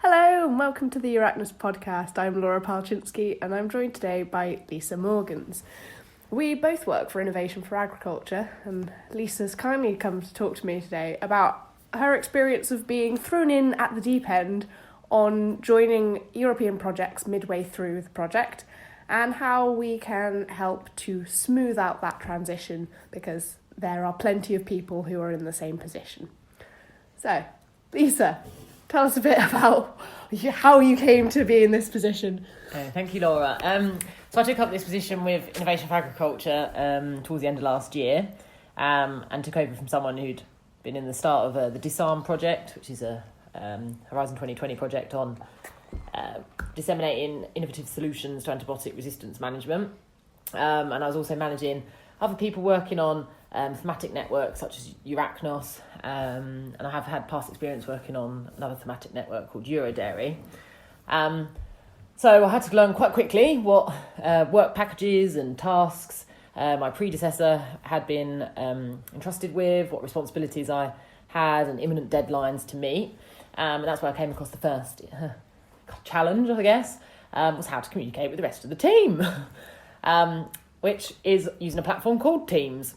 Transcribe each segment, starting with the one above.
Hello and welcome to the Arachnos podcast. I'm Laura Palczynski and I'm joined today by Lisa Morgans. We both work for Innovation for Agriculture, and Lisa's kindly come to talk to me today about her experience of being thrown in at the deep end on joining European projects midway through the project and how we can help to smooth out that transition, because there are plenty of people who are in the same position. So, Lisa, tell us a bit about how you came to be in this position. Thank you, Laura. So I took up this position with Innovation for Agriculture towards the end of last year, and took over from someone who'd been in the start of the Disarm project, which is a Horizon 2020 project on disseminating innovative solutions to antibiotic resistance management. And I was also managing other people working on thematic networks such as Arachnos, and I have had past experience working on another thematic network called Eurodairy. So I had to learn quite quickly what work packages and tasks my predecessor had been entrusted with, what responsibilities I had and imminent deadlines to meet. And that's where I came across the first challenge, I guess, was how to communicate with the rest of the team, which is using a platform called Teams,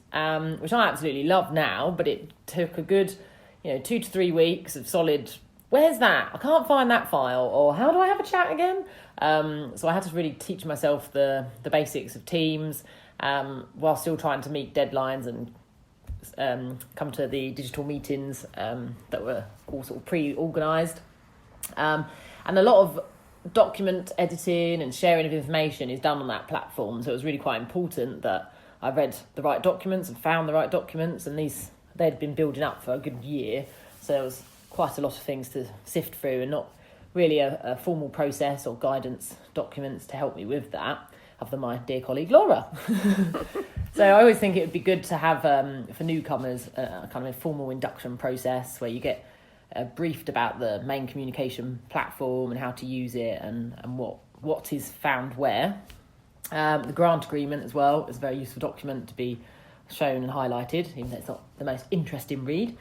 which I absolutely love now, but it took a good 2 to 3 weeks of solid, where's that? I can't find that file, or how do I have a chat again? So I had to really teach myself the basics of Teams, while still trying to meet deadlines and come to the digital meetings that were all sort of pre-organised. And a lot of document editing and sharing of information is done on that platform, so it was really quite important that I read the right documents and found the right documents, and they'd been building up for a good year, so there was quite a lot of things to sift through and not really a formal process or guidance documents to help me with that, other than my dear colleague Laura. So I always think it would be good to have, for newcomers, a kind of a formal induction process where you get briefed about the main communication platform and how to use it and what is found where. The grant agreement as well is a very useful document to be shown and highlighted, even though it's not the most interesting read.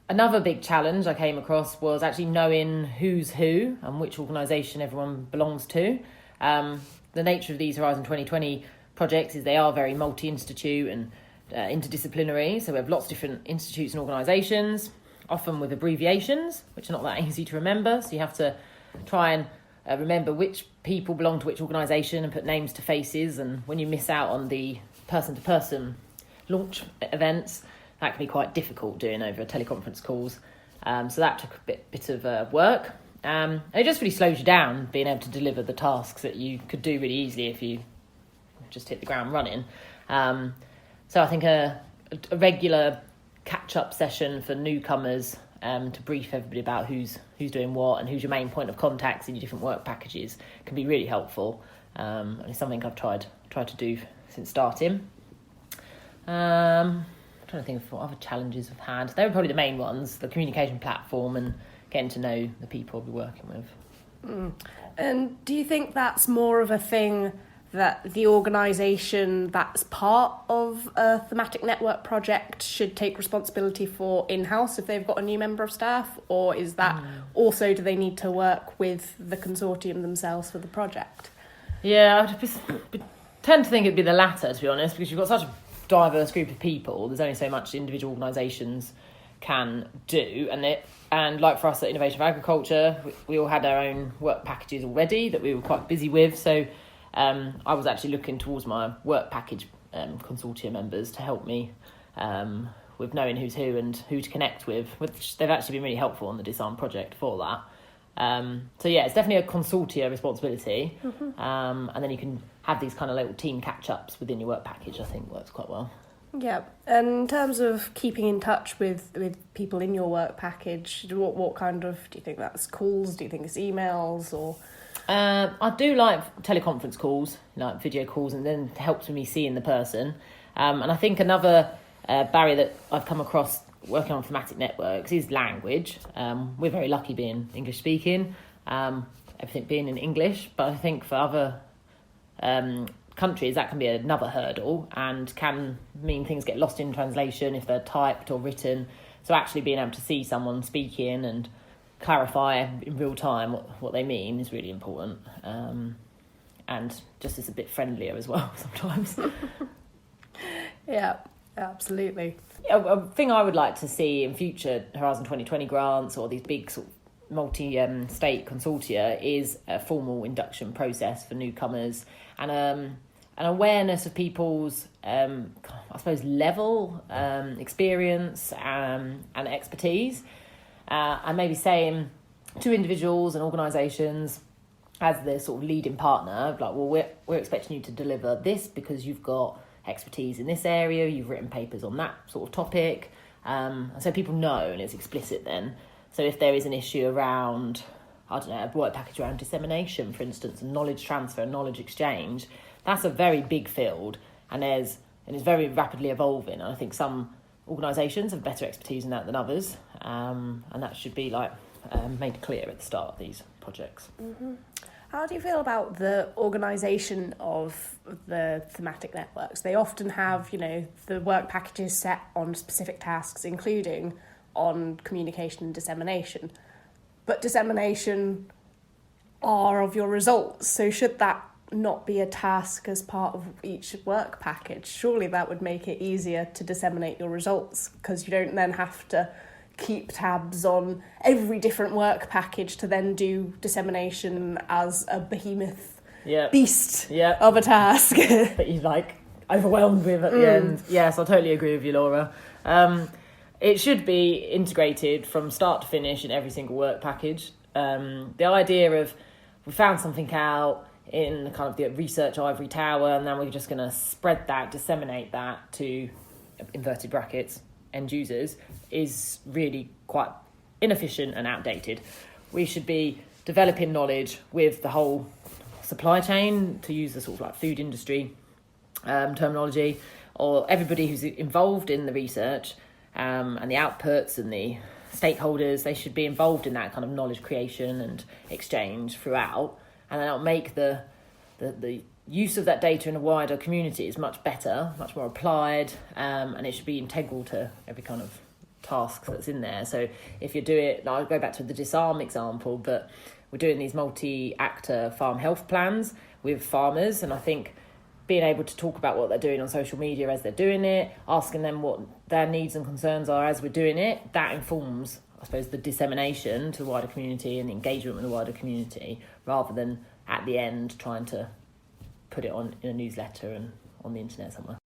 Another big challenge I came across was actually knowing who's who and which organisation everyone belongs to. The nature of these Horizon 2020 projects is they are very multi-institute and interdisciplinary, so we have lots of different institutes and organisations, often with abbreviations, which are not that easy to remember, so you have to try and remember which people belong to which organisation and put names to faces, and when you miss out on the person-to-person launch events, that can be quite difficult doing over teleconference calls. So that took a bit of work. And it just really slows you down, being able to deliver the tasks that you could do really easily if you just hit the ground running. So I think a regular catch-up session for newcomers to brief everybody about who's doing what and who's your main point of contacts in your different work packages can be really helpful. And it's something I've tried to do since starting. I'm trying to think of what other challenges I've had. They were probably the main ones, the communication platform and getting to know the people I'll be working with. And do you think that's more of a thing that the organisation that's part of a thematic network project should take responsibility for in-house if they've got a new member of staff, or is that also, do they need to work with the consortium themselves for the project? Yeah, I tend to think it'd be the latter, to be honest, because you've got such a diverse group of people. There's only so much individual organisations can do, and like for us at Innovation for Agriculture, we all had our own work packages already that we were quite busy with, so I was actually looking towards my work package consortium members to help me with knowing who's who and who to connect with, which they've actually been really helpful on the Disarm project for that. So yeah, it's definitely a consortia responsibility, and then you can have these kind of little team catch-ups within your work package. I think works quite well. Yeah, and in terms of keeping in touch with people in your work package, what kind of, do you think that's calls, do you think it's emails, or...? I do like teleconference calls, like video calls, and then it helps with me seeing the person. And I think another barrier that I've come across working on thematic networks is language. We're very lucky being English speaking. everything being in English, but I think for other countries that can be another hurdle and can mean things get lost in translation if they're typed or written. So actually being able to see someone speaking and clarify in real time what they mean is really important, and just is a bit friendlier as well sometimes. Yeah, absolutely. A thing I would like to see in future Horizon 2020 grants or these big sort of multi-state consortia is a formal induction process for newcomers and an awareness of people's, I suppose, level, experience and expertise. And maybe saying to individuals and organisations as their sort of leading partner, like, well, we're expecting you to deliver this because you've got expertise in this area, you've written papers on that sort of topic. And so people know and it's explicit then. So if there is an issue around, I don't know, a work package around dissemination, for instance, and knowledge transfer and knowledge exchange, that's a very big field and it's very rapidly evolving. And I think some organisations have better expertise in that than others, and that should be made clear at the start of these projects. Mm-hmm. How do you feel about the organisation of the thematic networks? They often have, the work packages set on specific tasks, including on communication and dissemination. But dissemination are of your results, so should that not be a task as part of each work package? Surely that would make it easier to disseminate your results, because you don't then have to keep tabs on every different work package to then do dissemination as a behemoth beast of a task that you're overwhelmed with at the end. Yes, I totally agree with you, Laura. It should be integrated from start to finish in every single work package. The idea of we found something out in kind of the research ivory tower and then we're just going to spread that, disseminate that to, inverted brackets, end users, is really quite inefficient and outdated. We should be developing knowledge with the whole supply chain, to use the sort of food industry terminology, or everybody who's involved in the research and the outputs and the stakeholders. They should be involved in that kind of knowledge creation and exchange throughout, and then that'll make the use of that data in a wider community is much better, much more applied, and it should be integral to every kind of task that's in there. So if you do it, I'll go back to the disarm example, but we're doing these multi-actor farm health plans with farmers, and I think being able to talk about what they're doing on social media as they're doing it, asking them what their needs and concerns are as we're doing it, that informs, I suppose, the dissemination to the wider community and the engagement with the wider community, rather than at the end trying to put it on in a newsletter and on the internet somewhere.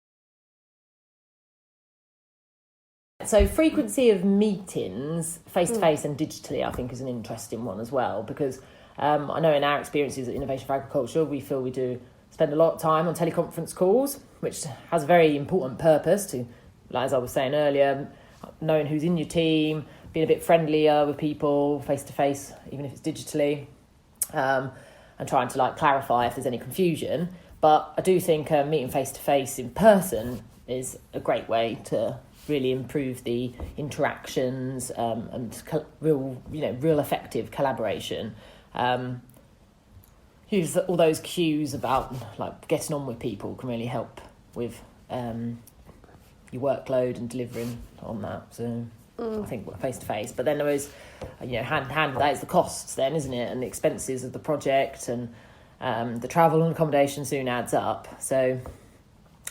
So frequency of meetings, face-to-face and digitally, I think is an interesting one as well, because I know in our experiences at Innovation for Agriculture, we feel we do spend a lot of time on teleconference calls, which has a very important purpose to, as I was saying earlier, knowing who's in your team, being a bit friendlier with people face-to-face, even if it's digitally, and trying to clarify if there's any confusion. But I do think meeting face-to-face in person is a great way to really improve the interactions and real effective collaboration. Use all those cues about getting on with people can really help with your workload and delivering on that. So I think face to face. But then there is, hand in hand with that is the costs then, isn't it? And the expenses of the project, and the travel and accommodation soon adds up. So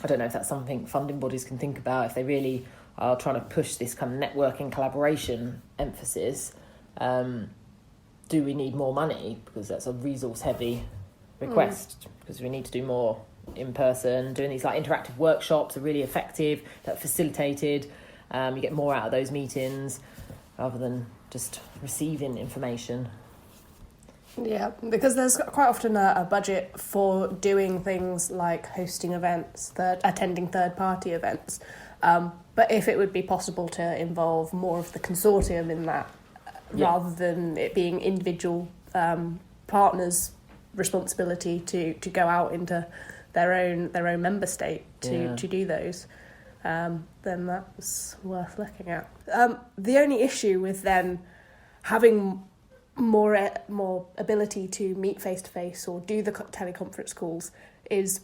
I don't know if that's something funding bodies can think about if they really are trying to push this kind of networking collaboration emphasis. Do we need more money? Because that's a resource-heavy request, because we need to do more in person. Doing these interactive workshops are really effective, that facilitated. You get more out of those meetings rather than just receiving information. Yeah, because there's quite often a budget for doing things like hosting events, attending third-party events. But if it would be possible to involve more of the consortium in that, rather than it being individual partners' responsibility to go out into their own member state to do those, then that's worth looking at. The only issue with then having more ability to meet face to face or do the teleconference calls is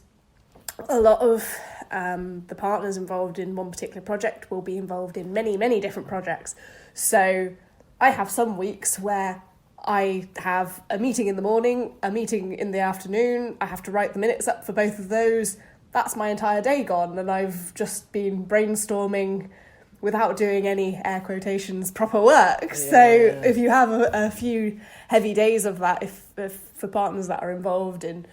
a lot of the partners involved in one particular project will be involved in many different projects. So I have some weeks where I have a meeting in the morning, a meeting in the afternoon. I have to write the minutes up for both of those. That's my entire day gone, and I've just been brainstorming without doing any air quotations proper work. Yeah. So if you have a few heavy days of that, if for partners that are involved in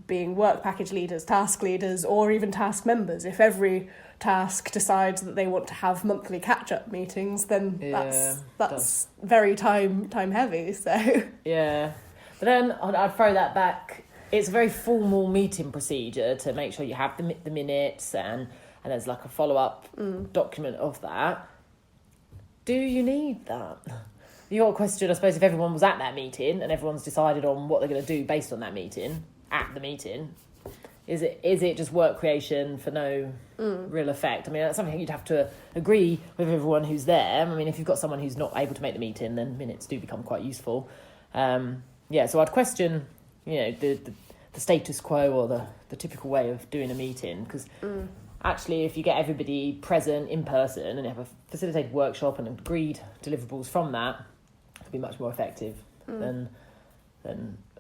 being work package leaders, task leaders, or even task members, if every task decides that they want to have monthly catch-up meetings, then that's very time heavy. So yeah, but then I'd throw that back. It's a very formal meeting procedure to make sure you have the minutes and there's like a follow-up document of that. Do you need that? Your question, I suppose, if everyone was at that meeting and everyone's decided on what they're going to do based on that meeting, at the meeting, is it just work creation for no real effect? I mean, that's something you'd have to agree with everyone who's there. I mean, if you've got someone who's not able to make the meeting, then minutes do become quite useful. So I'd question, the status quo or the typical way of doing a meeting, because actually, if you get everybody present in person and have a facilitated workshop and agreed deliverables from that, it could be much more effective than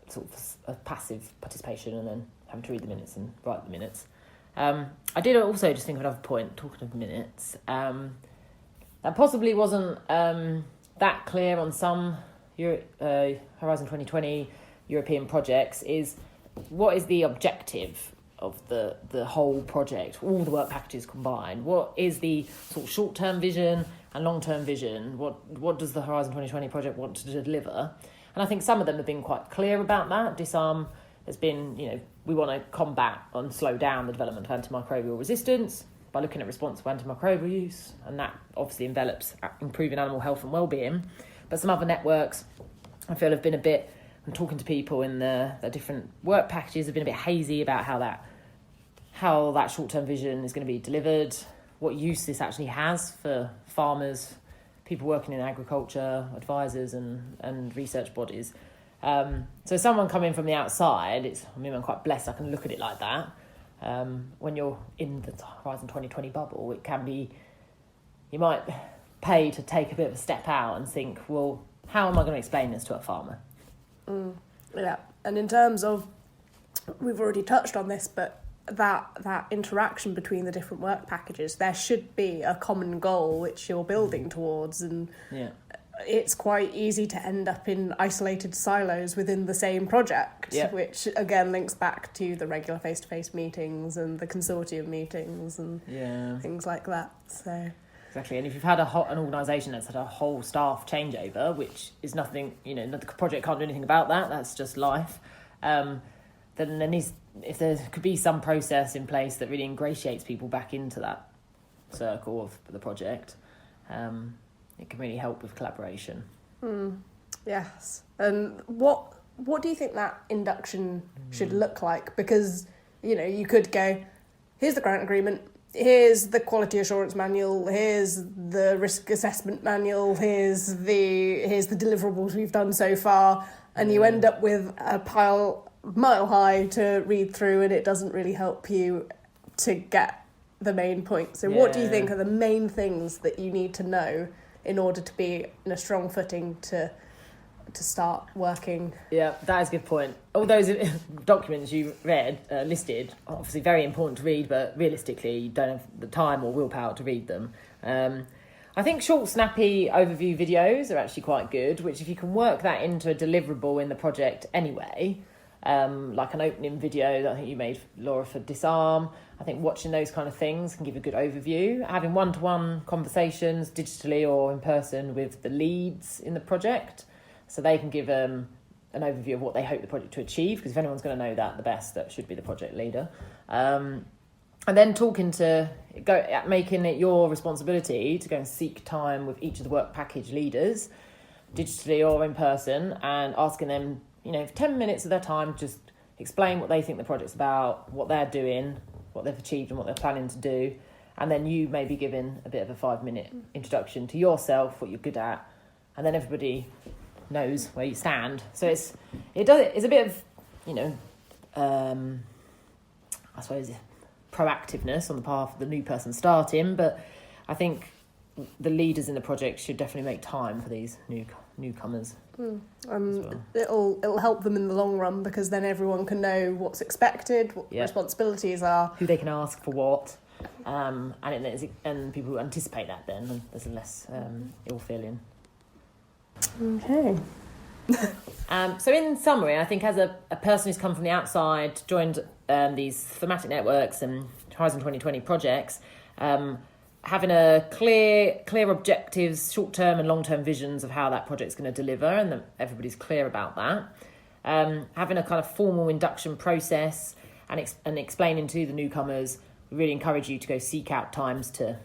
sort of a passive participation and then having to read the minutes and write the minutes. I did also just think of another point, talking of minutes, that possibly wasn't that clear on some Horizon 2020 European projects, is what is the objective of the whole project, all the work packages combined? What is the sort of short-term vision and long-term vision? What does the Horizon 2020 project want to deliver? And I think some of them have been quite clear about that. Disarm has been, we want to combat and slow down the development of antimicrobial resistance by looking at responsible antimicrobial use, and that obviously envelops improving animal health and well-being. But some other networks, I feel, have been a bit, and talking to people in the different work packages, have been a bit hazy about how that short-term vision is going to be delivered, what use this actually has for farmers, people working in agriculture, advisors and research bodies. So someone coming from the outside, I'm quite blessed I can look at it like that. When you're in the Horizon 2020 bubble, it can be, you might pay to take a bit of a step out and think, well, how am I going to explain this to a farmer? Yeah, and in terms of, we've already touched on this, but that interaction between the different work packages, there should be a common goal which you're building towards, and it's quite easy to end up in isolated silos within the same project, which again links back to the regular face-to-face meetings and the consortium meetings and things like that. So exactly, and if you've had an organisation that's had a whole staff changeover, which is nothing, the project can't do anything about that, that's just life, then if there could be some process in place that really ingratiates people back into that circle of the project, it can really help with collaboration. Yes. And what do you think that induction should look like? Because, you could go, here's the grant agreement, here's the quality assurance manual, here's the risk assessment manual, here's the deliverables we've done so far, and you end up with a pile mile high to read through, and it doesn't really help you to get the main point. So what do you think are the main things that you need to know in order to be in a strong footing to start working? Yeah, that is a good point. All those documents you read listed, obviously very important to read, but realistically you don't have the time or willpower to read them. I think short, snappy overview videos are actually quite good, which if you can work that into a deliverable in the project anyway, like an opening video that I think you made, Laura, for Disarm. I think watching those kind of things can give a good overview. Having one-to-one conversations digitally or in person with the leads in the project, so they can give an overview of what they hope the project to achieve, because if anyone's going to know that, the best, that should be the project leader. And then making it your responsibility to go and seek time with each of the work package leaders, digitally or in person, and asking them, 10 minutes of their time, just explain what they think the project's about, what they're doing, what they've achieved and what they're planning to do. And then you may be given a bit of a 5-minute introduction to yourself, what you're good at. And then everybody knows where you stand. So it's a bit of, I suppose, proactiveness on the part of the new person starting, but I think the leaders in the project should definitely make time for these newcomers. It'll help them in the long run, because then everyone can know what's expected, what the responsibilities are, who they can ask for what, and people anticipate that. Then there's less ill feeling. Okay. So in summary, I think as a person who's come from the outside, joined these thematic networks and Horizon 2020 projects, having a clear objectives, short-term and long-term visions of how that project's going to deliver, and that everybody's clear about that. Having a kind of formal induction process and explaining to the newcomers, we really encourage you to go seek out times to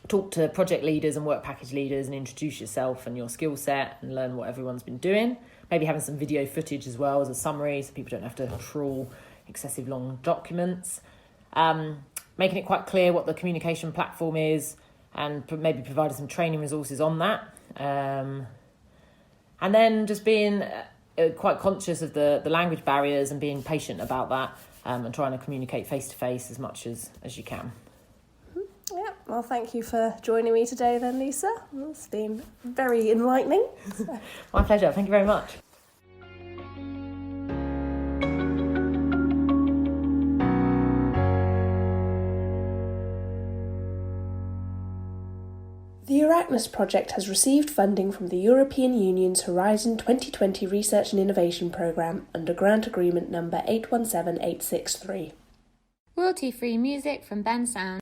talk to project leaders and work package leaders and introduce yourself and your skill set and learn what everyone's been doing. Maybe having some video footage as well as a summary, so people don't have to trawl excessive long documents. Making it quite clear what the communication platform is, and maybe providing some training resources on that. And then just being quite conscious of the language barriers and being patient about that, and trying to communicate face-to-face as much as you can. Yeah, well, thank you for joining me today then, Lisa. It's been very enlightening. My pleasure. Thank you very much. The Arachnus project has received funding from the European Union's Horizon 2020 Research and Innovation Programme under Grant Agreement number 817863. Royalty-free music from Ben Sound.